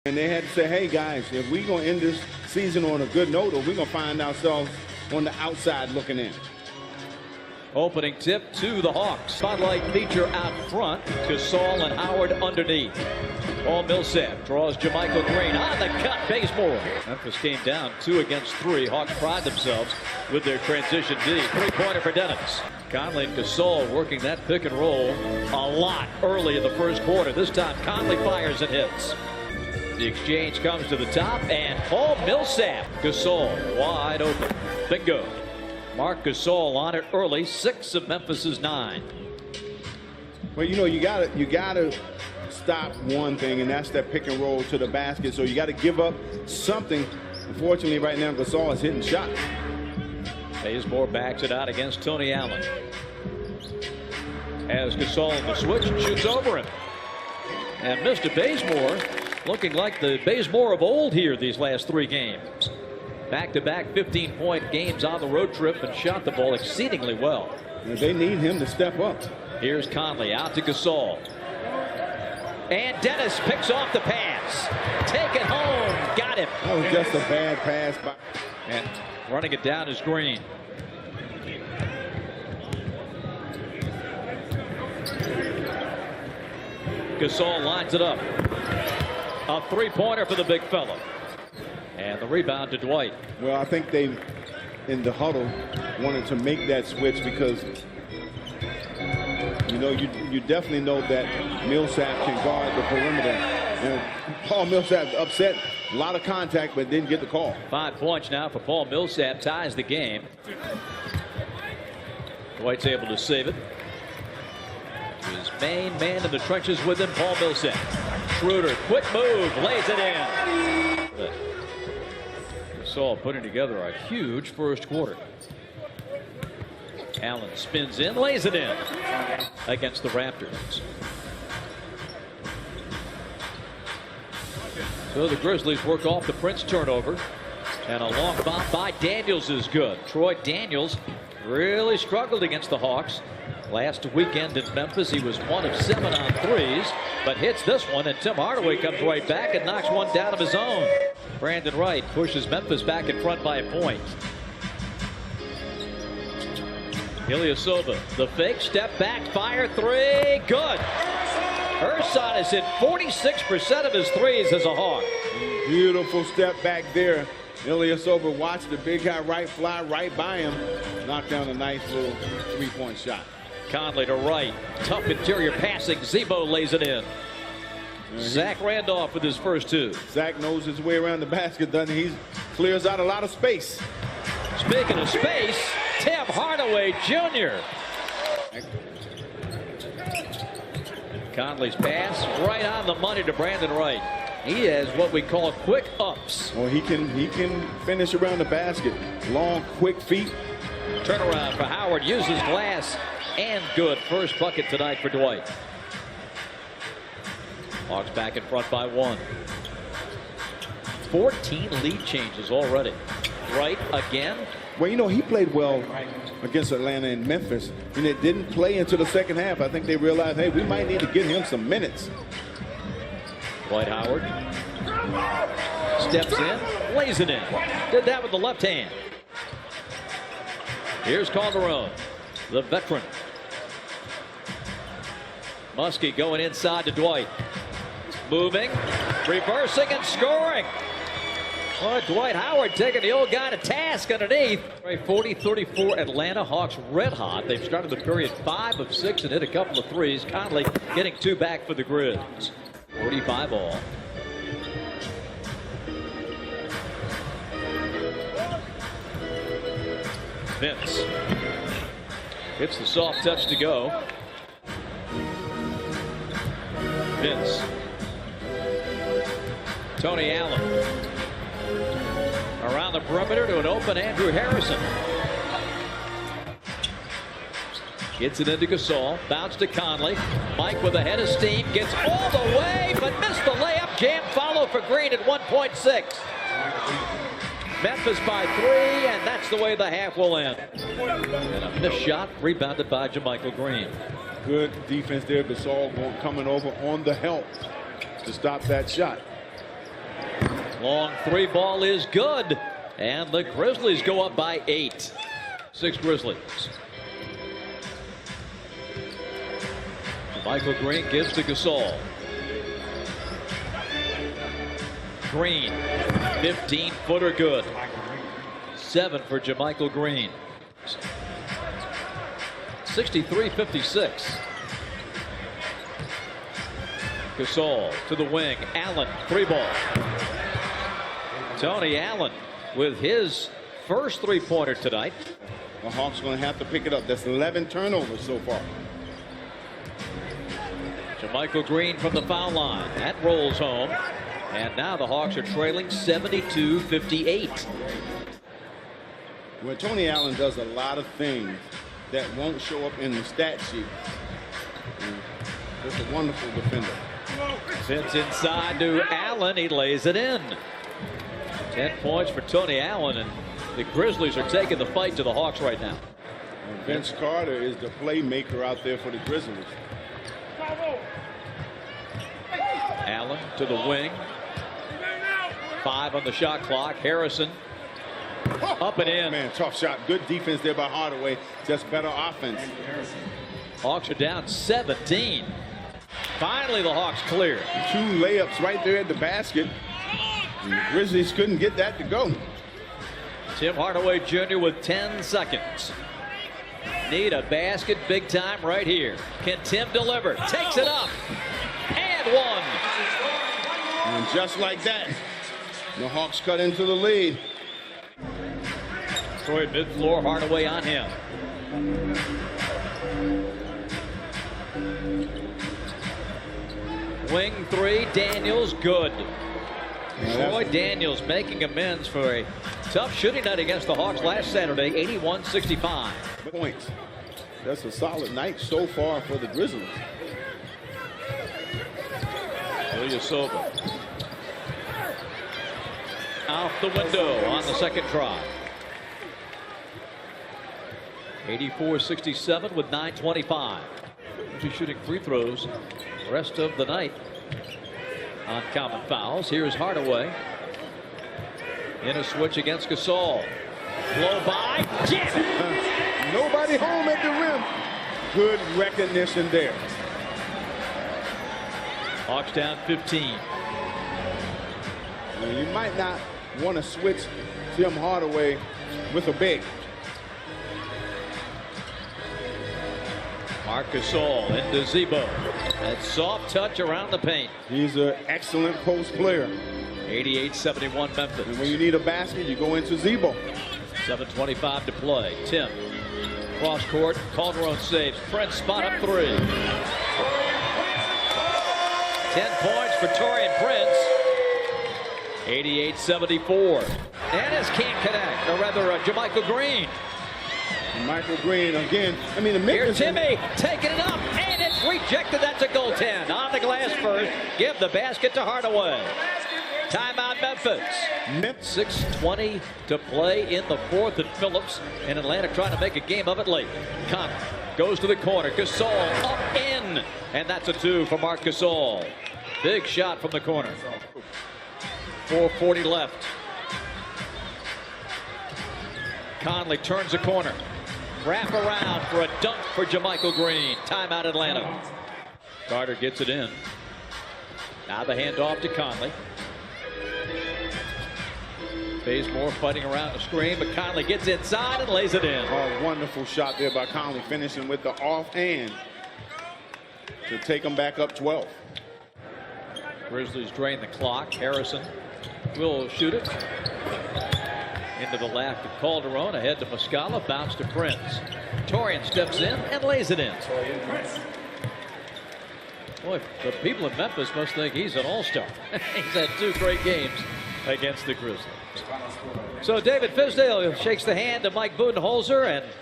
And they had to say, hey, guys, if we're going to end this season on a good note, or we're going to find ourselves on the outside looking in. Opening tip to the Hawks. Spotlight feature out front. Gasol and Howard underneath. Paul Millsap draws Jermichael Green on the cut. Bazemore. Memphis came down 2 against 3. Hawks pride themselves with their transition D. 3-pointer for Dennis. Conley and Gasol working that pick and roll a lot early in the first quarter. This time Conley fires and hits. The exchange comes to the top, and Paul Millsap. Gasol wide open. Bingo. Marc Gasol on it early. 6 of Memphis's 9. Well, you know, you gotta stop one thing, and that's that pick and roll to the basket. So you got to give up something. Unfortunately, right now Gasol is hitting shots. Bazemore backs it out against Tony Allen. As Gasol on the switch, shoots over him. And Mr. Bazemore looking like the Bazemore of old here these last 3 games. Back-to-back 15-point games on the road trip and shot the ball exceedingly well. And they need him to step up. Here's Conley out to Gasol. And Dennis picks off the pass. Take it home. Got him. That was just a bad pass. And running it down is Green. Gasol lines it up. A 3-pointer for the big fella. And the rebound to Dwight. Well, I think they, in the huddle, wanted to make that switch because, you know, you definitely know that Millsap can guard the perimeter. And Paul Millsap upset. A lot of contact, but didn't get the call. 5 points now for Paul Millsap. Ties the game. Dwight's able to save it. His main man in the trenches with him, Paul Millsap. Schroeder, quick move, lays it in. Gasol putting together a huge first quarter. Allen spins in, lays it in against the Raptors. So the Grizzlies work off the Prince turnover. And a long bomb by Daniels is good. Troy Daniels really struggled against the Hawks. Last weekend in Memphis, he was 1 of 7 on threes, but hits this one, and Tim Hardaway comes right back and knocks one down of his own. Brandon Wright pushes Memphis back in front by a point. Ilyasova, the fake, step back, fire 3, good. Ersan has hit 46% of his threes as a Hawk. Beautiful step back there. Ilyasova watched the big guy Wright fly right by him. Knocked down a nice little 3-point shot. Conley to Wright. Tough interior passing. Zebo lays it in. Zach Randolph with his first 2. Zach knows his way around the basket, doesn't he? He clears out a lot of space. Speaking of space, Tim Hardaway Jr. Conley's pass right on the money to Brandon Wright. He has what we call quick ups. Well, he can finish around the basket. Long, quick feet. Turnaround for Howard, uses glass, and good. First bucket tonight for Dwight. Hawks back in front by 1. 14 lead changes already. Wright again. Well, you know, he played well against Atlanta and Memphis, and it didn't play into the second half. I think they realized, hey, we might need to get him some minutes. Dwight Howard steps in, lays it in. Did that with the left hand. Here's Calderon, the veteran. Muskie going inside to Dwight. Moving, reversing, and scoring. Well, Dwight Howard taking the old guy to task underneath. 40-34 Atlanta Hawks red hot. They've started the period 5 of 6 and hit a couple of threes. Conley getting 2 back for the Grizz. 45 all. Vince hits the soft touch to go. Vince. Tony Allen. Around the perimeter to an open Andrew Harrison. Gets it into Gasol. Bounce to Conley. Mike with a head of steam. Gets all the way, but missed the layup. Jam follow for Green at 1.6. Memphis by 3, and that's the way the half will end. And a missed shot rebounded by Jermichael Green. Good defense there. Gasol coming over on the help to stop that shot. Long three ball is good. And the Grizzlies go up by 8. 6 Grizzlies. Michael Green gives to Gasol. Green, 15-footer good. 7 for JaMychal Green. 63-56. Gasol to the wing. Allen, 3-ball. Tony Allen with his first 3-pointer tonight. The Hawks going to have to pick it up. That's 11 turnovers so far. JaMychal Green from the foul line. That rolls home. And now the Hawks are trailing 72-58. Well, Tony Allen does a lot of things that won't show up in the stat sheet. Just a wonderful defender. Sits inside to Allen. He lays it in. 10 points for Tony Allen, and the Grizzlies are taking the fight to the Hawks right now. And Vince Carter is the playmaker out there for the Grizzlies. Allen to the wing. 5 on the shot clock. Harrison up and in. Man, tough shot. Good defense there by Hardaway. Just better offense. Hawks are down 17. Finally, the Hawks clear. 2 layups right there at the basket. And the Grizzlies couldn't get that to go. Tim Hardaway Jr. with 10 seconds. Need a basket big time right here. Can Tim deliver? Takes it up. And 1. And just like that, the Hawks cut into the lead. Troy mid-floor, Hardaway on him. Wing 3, Daniels, good. Troy Daniels making amends for a tough shooting night against the Hawks last Saturday, 81-65. Points. That's a solid night so far for the Grizzlies. Ilyasova. Out the window on the second try. 84-67 with 9:25. He's shooting free throws the rest of the night on common fouls. Here's Hardaway in a switch against Gasol. Blow by. Jam it. Nobody home at the rim. Good recognition there. Hawks down 15. Well, you might not want to switch Tim Hardaway with a big. Marc Gasol into Zebo. That soft touch around the paint. He's an excellent post player. 88-71 Memphis. And when you need a basket, you go into Zebo. 7:25 to play. Tim. Cross court. Calderon saves. Prince spot up 3. 10 points for Taurean Prince. 88-74. Ennis can't connect. Or rather, JaMychal Green. Michael Green again. I mean, the Memphis. Here Timmy taking it up, and it's rejected. That's a goaltend. On the glass first. Give the basket to Hardaway. Timeout Memphis. 6:20 to play in the fourth, and Phillips and Atlanta trying to make a game of it late. Conley goes to the corner. Gasol up in, and that's a 2 for Marc Gasol. Big shot from the corner. 4:40 left. Conley turns the corner. Wrap around for a dunk for JaMychal Green. Timeout Atlanta. Carter gets it in. Now the handoff to Conley. Bazemore fighting around the screen, but Conley gets inside and lays it in. Oh, wonderful shot there by Conley, finishing with the offhand to take them back up 12. Grizzlies drain the clock. Harrison will shoot it. Into the lap to Calderon, ahead to Muscala, bounce to Prince. Taurean steps in and lays it in. Boy, the people in Memphis must think he's an all-star. He's had 2 great games against the Grizzlies. So David Fisdale shakes the hand of Mike Budenholzer, and